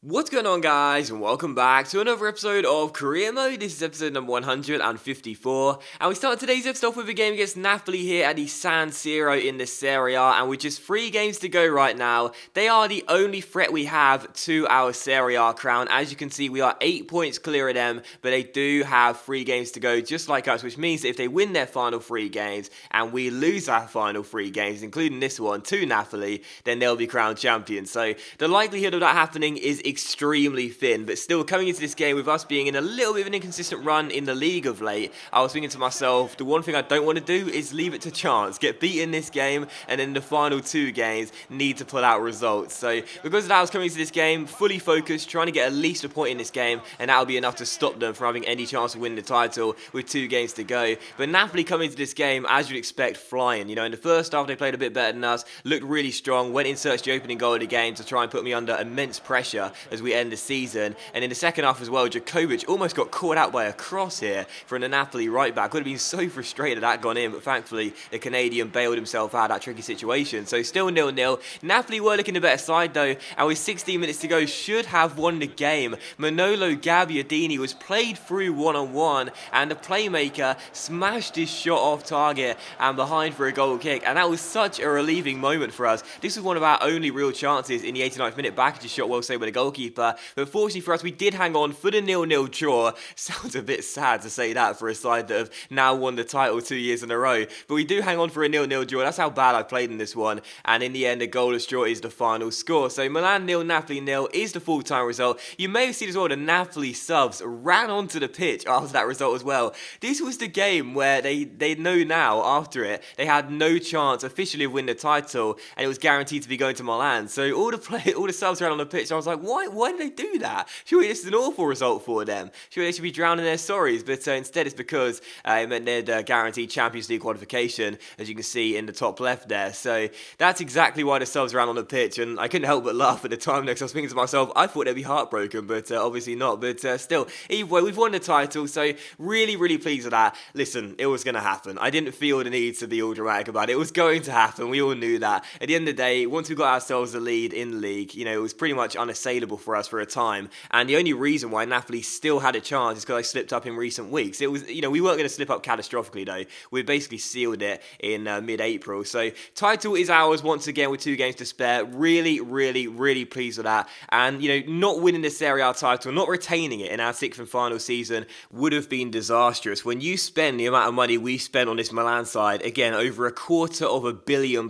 What's going on, guys, and welcome back to another episode of Career Mode. This is episode number 154, and we start today's episode off with a game against Napoli here at the San Siro in the Serie A, and with just 3 games to go right now, they are the only threat we have to our Serie A crown. As you can see, we are 8 points clear of them, but they do have 3 games to go, just like us, which means that if they win their final 3 games, and we lose our final 3 games, including this one, to Napoli, then they'll be crowned champions. So the likelihood of that happening is extremely thin, but still, coming into this game with us being in a little bit of an inconsistent run in the league of late, I was thinking to myself, the one thing I don't want to do is leave it to chance, get beaten this game, and then the final 2 games need to pull out results. So because of that, I was coming into this game fully focused, trying to get at least a point in this game, and that'll be enough to stop them from having any chance of winning the title with 2 games to go. But Napoli coming into this game, as you'd expect, flying. You know, in the first half they played a bit better than us, looked really strong, went in search of the opening goal of the game to try and put me under immense pressure as we end the season. And in the second half as well, Djokovic almost got caught out by a cross here from the Napoli right back. Would have been so frustrated that gone in, but thankfully the Canadian bailed himself out of that tricky situation. So still 0-0. Napoli were looking the better side though, and with 16 minutes to go should have won the game. Manolo Gabbiadini was played through one-on-one, and the playmaker smashed his shot off target and behind for a goal kick, and that was such a relieving moment for us. This was one of our only real chances in the 89th minute. Back just shot well saved by the goalkeeper. But fortunately for us, we did hang on for the 0-0 draw. Sounds a bit sad to say that for a side that have now won the title 2 years in a row. But we do hang on for a 0-0 draw. That's how bad I played in this one. And in the end, a goalless draw is the final score. So Milan 0, Napoli 0 is the full-time result. You may have seen as well the Napoli subs ran onto the pitch after that result as well. This was the game where they know now, after it, they had no chance officially of winning the title, and it was guaranteed to be going to Milan. So all the subs ran on the pitch. I was like, why did they do that? Surely this is an awful result for them. Surely they should be drowning their sorries. But instead it's because it meant they'd guaranteed Champions League qualification, as you can see in the top left there. So that's exactly why the subs ran on the pitch, and I couldn't help but laugh at the time because I was thinking to myself, I thought they'd be heartbroken, but obviously not. But still, either way, we've won the title, so really, really pleased with that. Listen, it was going to happen. I didn't feel the need to be all dramatic about it. It was going to happen. We all knew that. At the end of the day, once we got ourselves the lead in the league, you know, it was pretty much unassailable for us for a time. And the only reason why Napoli still had a chance is because I slipped up in recent weeks. It was, you know, we weren't going to slip up catastrophically though. We basically sealed it in mid-April. So title is ours once again with 2 games to spare. Really, really, really pleased with that. And, you know, not winning the Serie A title, not retaining it in our 6th and final season would have been disastrous. When you spend the amount of money we spent on this Milan side, again, over £250 million,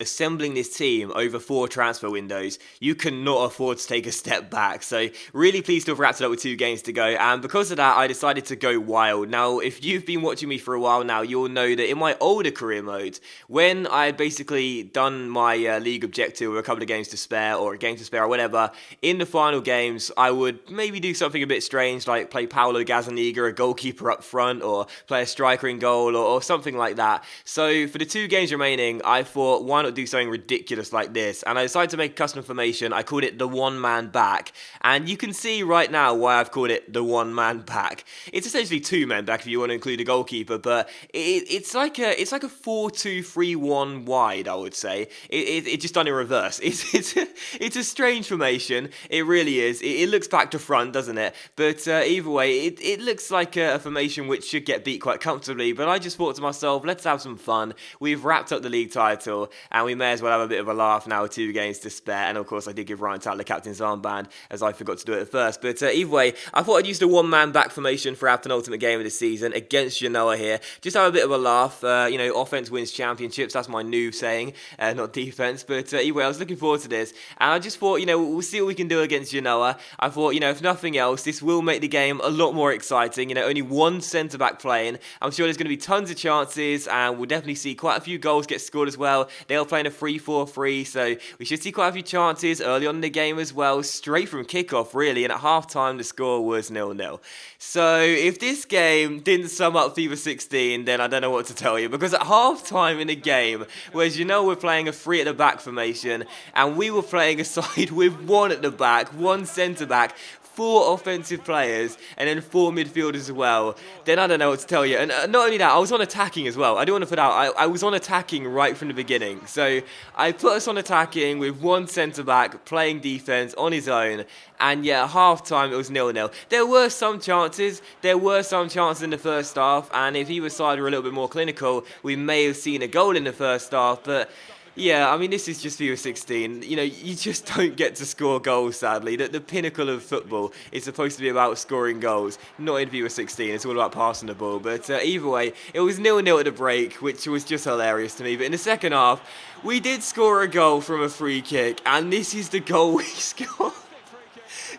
assembling this team over 4 transfer windows, you cannot afford to take a step back. So really pleased to have wrapped it up with 2 games to go, and because of that I decided to go wild. Now if you've been watching me for a while now, you'll know that in my older career modes, when I had basically done my league objective with a couple of games to spare or a game to spare or whatever, in the final games I would maybe do something a bit strange like play Paolo Gazzaniga, a goalkeeper up front, or play a striker in goal or something like that. So for the 2 games remaining, I thought why not do something ridiculous like this, and I decided to make a custom formation. I called it the one-man back, and you can see right now why I've called it the one-man back. It's essentially 2 men back if you want to include a goalkeeper, but it's like a 4-2-3-1 wide, I would say. It's just done in reverse. It's a strange formation. It really is. It looks back to front, doesn't it? But either way, it looks like a formation which should get beat quite comfortably. But I just thought to myself, let's have some fun. We've wrapped up the league title, and we may as well have a bit of a laugh now with 2 games to spare. And of course, I did give Ryan Tyler the captain's armband, as I forgot to do it at first. But either way, I thought I'd use the one-man back formation for our penultimate game of the season against Genoa here. Just have a bit of a laugh. You know, offense wins championships. That's my new saying, not defense. But either way, I was looking forward to this, and I just thought, you know, we'll see what we can do against Genoa. I thought, you know, if nothing else, this will make the game a lot more exciting. You know, only 1 centre-back playing. I'm sure there's going to be tons of chances, and we'll definitely see quite a few goals get scored as well. They are playing a 3-4-3, so we should see quite a few chances early on in the game as well, straight from kickoff really, and at half-time the score was 0-0. So if this game didn't sum up FIFA 16, then I don't know what to tell you, because at half-time in a game, whereas you know we're playing a 3 at the back formation, and we were playing a side with 1 at the back, 1 centre-back, 4 offensive players and then 4 midfielders as well, then I don't know what to tell you. And not only that, I was on attacking as well. I do want to put out, I was on attacking right from the beginning. So I put us on attacking with one centre-back playing defence on his own. And yeah, at half-time it was 0-0. There were some chances in the first half. And if either side were a little bit more clinical, we may have seen a goal in the first half. But yeah, I mean, this is just FIFA 16. You know, you just don't get to score goals, sadly. The pinnacle of football is supposed to be about scoring goals, not in FIFA 16. It's all about passing the ball. But either way, it was 0-0 at the break, which was just hilarious to me. But in the second half, we did score a goal from a free kick, and this is the goal we scored.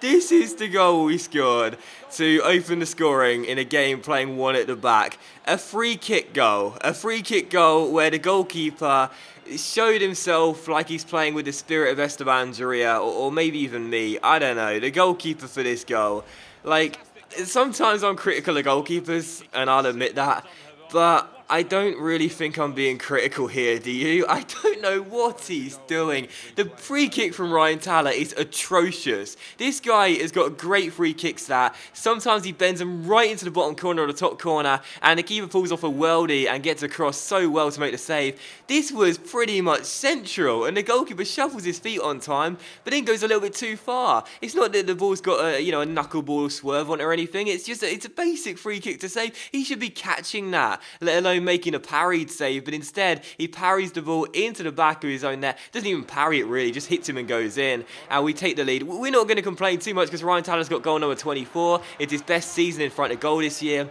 This is the goal we scored to open the scoring in a game playing one at the back. A free kick goal. A free kick goal where the goalkeeper showed himself like he's playing with the spirit of Esteban Jaria, or maybe even me. I don't know. The goalkeeper for this goal. Like, sometimes I'm critical of goalkeepers, and I'll admit that. But I don't really think I'm being critical here, do you? I don't know what he's doing. The free kick from Ryan Talla is atrocious. This guy has got a great free kick stat. Sometimes he bends them right into the bottom corner or the top corner, and the keeper pulls off a worldie and gets across so well to make the save. This was pretty much central, and the goalkeeper shuffles his feet on time, but then goes a little bit too far. It's not that the ball's got a knuckleball swerve on it or anything. It's just it's a basic free kick to save. He should be catching that, let alone making a parried save, but instead he parries the ball into the back of his own net. Doesn't even parry it really, just hits him and goes in, and we take the lead. We're not going to complain too much because Ryan Talla's got goal number 24. It's his best season in front of goal this year.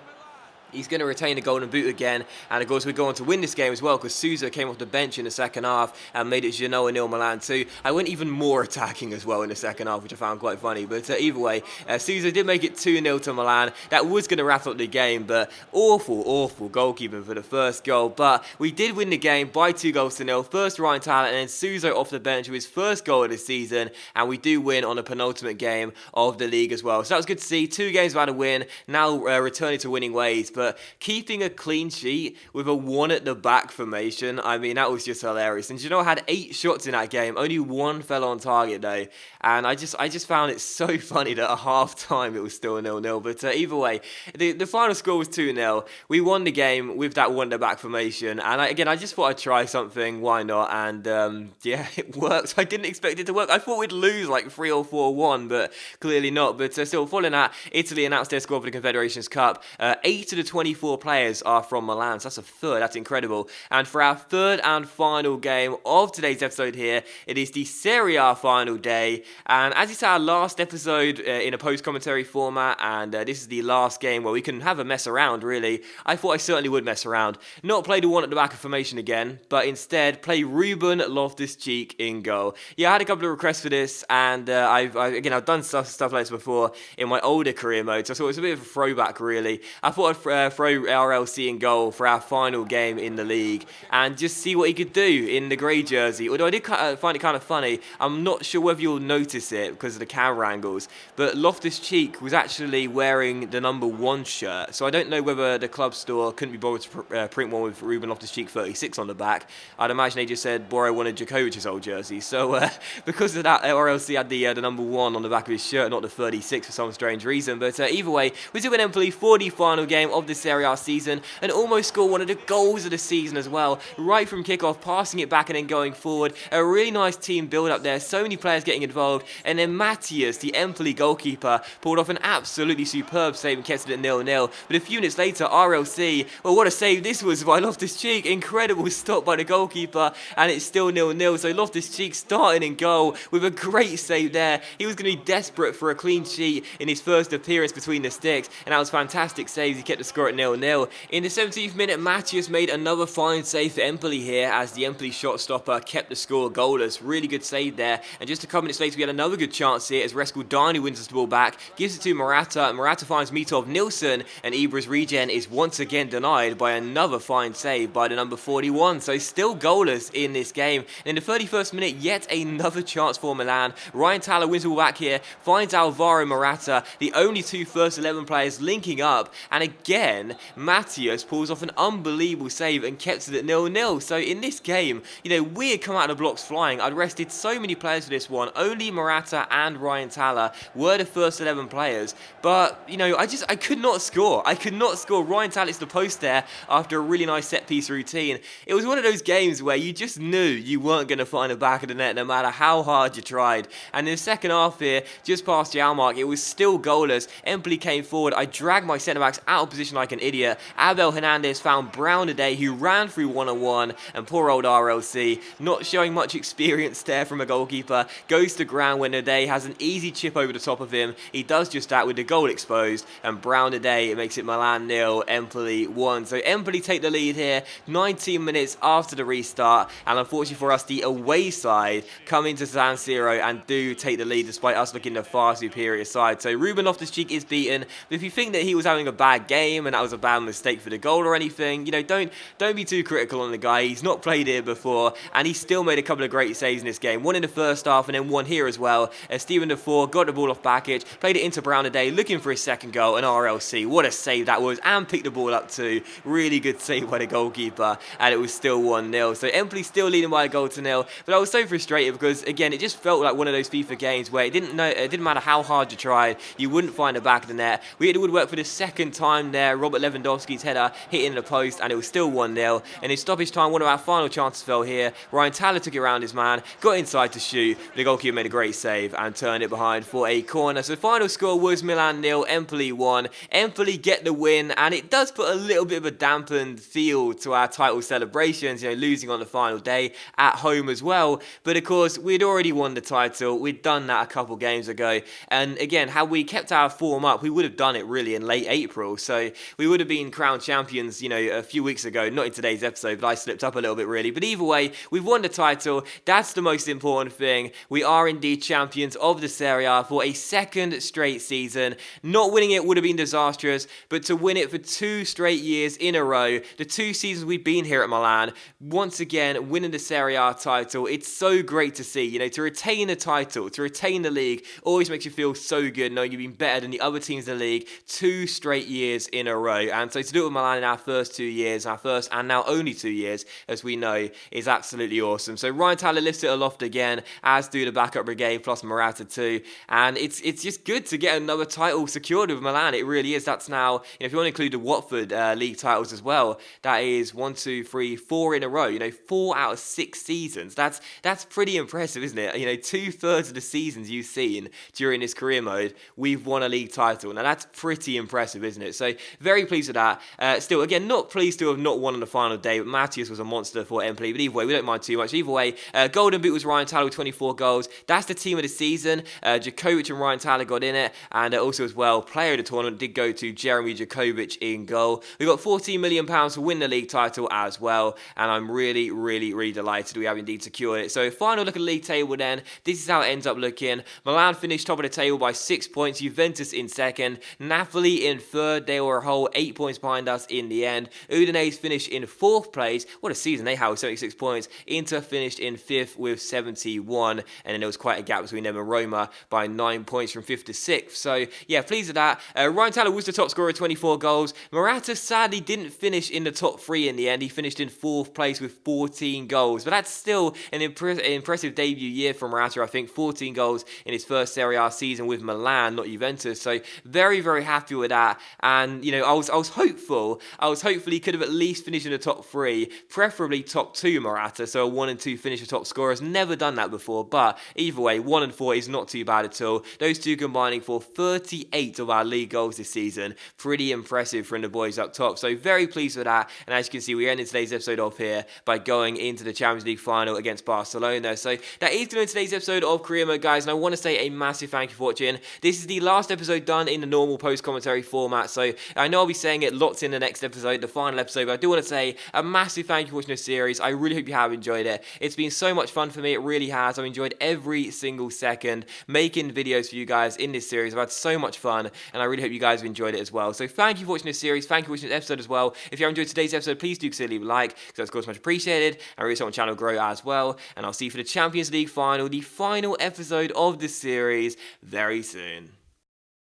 He's going to retain the golden boot again, and of course we're going to win this game as well because Sousa came off the bench in the second half and made it Genoa 0 Milan 2. I went even more attacking as well in the second half, which I found quite funny, but either way, Sousa did make it 2-0 to Milan. That was going to wrap up the game, but awful goalkeeping for the first goal, but we did win the game by 2-0. First Ryan Talla and then Sousa off the bench with his first goal of the season, and we do win on the penultimate game of the league as well. So that was good to see. 2 games without a win, now returning to winning ways, but keeping a clean sheet with a 1 at the back formation, I mean, that was just hilarious. And I had 8 shots in that game, only 1 fell on target though, and I just found it so funny that at half time it was still 0-0. But either way, the final score was 2-0. We won the game with that 1 at the back formation, and I just thought I'd try something, why not? And yeah, it worked. I didn't expect it to work. I thought we'd lose like 3 or 4-1, but clearly not. But still, following that, Italy announced their squad for the Confederations Cup. 8 of the 24 players are from Milan, so that's a third. That's incredible. And for our third and final game of today's episode here, it is the Serie A final day. And as it's our last episode in a post-commentary format, and this is the last game where we can have a mess around, really, I thought I certainly would mess around. Not play the 1 at the back of formation again, but instead play Ruben Loftus-Cheek in goal. Yeah, I had a couple of requests for this, and I've done stuff like this before in my older career mode, so I thought it was a bit of a throwback, really. I thought I'd throw RLC in goal for our final game in the league and just see what he could do in the grey jersey. Although I did find it kind of funny, I'm not sure whether you'll notice it because of the camera angles, but Loftus-Cheek was actually wearing the number 1 shirt, so I don't know whether the club store couldn't be bothered to print one with Ruben Loftus-Cheek 36 on the back. I'd imagine they just said borrow one of Djokovic's old jerseys, so because of that, RLC had the number 1 on the back of his shirt, not the 36 for some strange reason. But either way, we do win Empoli for the final game of the Serie A season and almost score one of the goals of the season as well, right from kickoff, passing it back and then going forward. A really nice team build up there, so many players getting involved, and then Matthias, the Empoli goalkeeper, pulled off an absolutely superb save and kept it at 0-0. But a few minutes later, RLC, well, what a save this was by Loftus-Cheek, incredible stop by the goalkeeper, and it's still 0-0. So Loftus-Cheek starting in goal with a great save there. He was going to be desperate for a clean sheet in his first appearance between the sticks, and that was fantastic saves. He kept the score at 0-0. In the 17th minute, Matthias made another fine save for Empoli here as the Empoli shot stopper kept the score goalless. Really good save there. And just a couple minutes later, we had another good chance here as Rescaldani wins us the ball back, gives it to Morata. Morata finds Mitov Nilsson, and Ibra's regen is once again denied by another fine save by the number 41. So still goalless in this game. And in the 31st minute, yet another chance for Milan. Ryan Talla wins the ball back here, finds Alvaro Morata, the only 2 first 11 players linking up, and again then Matthias pulls off an unbelievable save and kept it at 0-0. So in this game, we had come out of the blocks flying. I'd rested so many players for this one. Only Morata and Ryan Thaler were the first 11 players. But, I could not score. I could not score. Ryan Thaler hits the post there after a really nice set-piece routine. It was one of those games where you just knew you weren't going to find the back of the net no matter how hard you tried. And in the second half here, just past the hour mark, it was still goalless. Empoli came forward. I dragged my centre-backs out of position like an idiot. Abel Hernandez found Brown today, who ran through one-on-one, and poor old RLC, not showing much experience there from a goalkeeper, goes to ground when Nade has an easy chip over the top of him. He does just that with the goal exposed, and Brown today, it makes it Milan 0, Empoli 1. So Empoli take the lead here, 19 minutes after the restart, and unfortunately for us, the away side come into San Siro and do take the lead despite us looking the far superior side. So Ruben Loftus-Cheek is beaten, but if you think that he was having a bad game and that was a bad mistake for the goal or anything, don't be too critical on the guy. He's not played here before, and he still made a couple of great saves in this game. One in the first half and then one here as well. Stephen Defoe got the ball off Bakic, played it into Brown today, looking for his second goal, and RLC, what a save that was, and picked the ball up too. Really good save by the goalkeeper, and it was still 1-0. So Empoli still leading by a goal to nil, but I was so frustrated because, again, it just felt like one of those FIFA games where it didn't matter how hard you tried, you wouldn't find the back of the net. We hit the woodwork for the second time there. Robert Lewandowski's header hitting the post, and it was still 1-0. And in stoppage time, one of our final chances fell here. Ryan Thaler took it around his man, got inside to shoot. The goalkeeper made a great save and turned it behind for a corner. So the final score was Milan 0, Empoli 1. Empoli get the win, and it does put a little bit of a dampened feel to our title celebrations, losing on the final day at home as well. But of course, we'd already won the title. We'd done that a couple games ago. And again, had we kept our form up, we would have done it really in late April. So we would have been crowned champions, a few weeks ago. Not in today's episode, but I slipped up a little bit really. But either way, we've won the title. That's the most important thing. We are indeed champions of the Serie A for a second straight season. Not winning it would have been disastrous, but to win it for 2 straight years in a row, the 2 seasons we've been here at Milan, once again winning the Serie A title, it's so great to see. To retain the title, to retain the league, always makes you feel so good knowing you've been better than the other teams in the league 2 straight years in a row. And so to do it with Milan in our first 2 years, our first and now only 2 years, as we know, is absolutely awesome. So Ryan Thaler lifts it aloft again, as do the backup brigade plus Morata too. And it's just good to get another title secured with Milan. It really is. That's now, if you want to include the Watford league titles as well, that is 1, 2, 3, 4 in a row. 4 out of 6 seasons. That's pretty impressive, isn't it? 2/3 of the seasons you've seen during this career mode, we've won a league title. Now that's pretty impressive, isn't it? So very pleased with that. Still, again, not pleased to have not won on the final day, but Matthias was a monster for Empoli. But either way, we don't mind too much. Either way, Golden Boot was Ryan Thaler with 24 goals. That's the team of the season. Djokovic and Ryan Thaler got in it, and also as well, player of the tournament did go to Jeremy Djokovic in goal. We got £14 million to win the league title as well, and I'm really, really, really delighted we have indeed secured it. So final look at the league table then. This is how it ends up looking. Milan finished top of the table by 6 points. Juventus in second. Napoli in third. They were a whole 8 points behind us in the end. Udinese finished in 4th place. What a season they had with 76 points. Inter finished in 5th with 71. And then there was quite a gap between them and Roma by 9 points from 5th to 6th. So yeah, pleased with that. Ryan Thaler was the top scorer with 24 goals. Morata sadly didn't finish in the top 3 in the end. He finished in 4th place with 14 goals. But that's still an impressive debut year for Morata. I think 14 goals in his first Serie A season with Milan, not Juventus. So very, very happy with that. And I was hopeful. I was hopeful he could have at least finished in the top 3, preferably top 2 Morata. So a 1 and 2 finish of top scorers. Never done that before. But either way, 1 and 4 is not too bad at all. Those two combining for 38 of our league goals this season. Pretty impressive from the boys up top. So very pleased with that. And as you can see, we ended today's episode off here by going into the Champions League final against Barcelona. So that is doing today's episode of Career Mode, guys. And I want to say a massive thank you for watching. This is the last episode done in the normal post-commentary format. So I know I'll be saying it lots in the next episode, the final episode. But I do want to say a massive thank you for watching this series. I really hope you have enjoyed it. It's been so much fun for me. It really has. I've enjoyed every single second making videos for you guys in this series. I've had so much fun, and I really hope you guys have enjoyed it as well. So thank you for watching this series. Thank you for watching this episode as well. If you have enjoyed today's episode, please do consider leaving a like, because that's of course much appreciated. I really want my channel to grow as well. And I'll see you for the Champions League final, the final episode of this series very soon.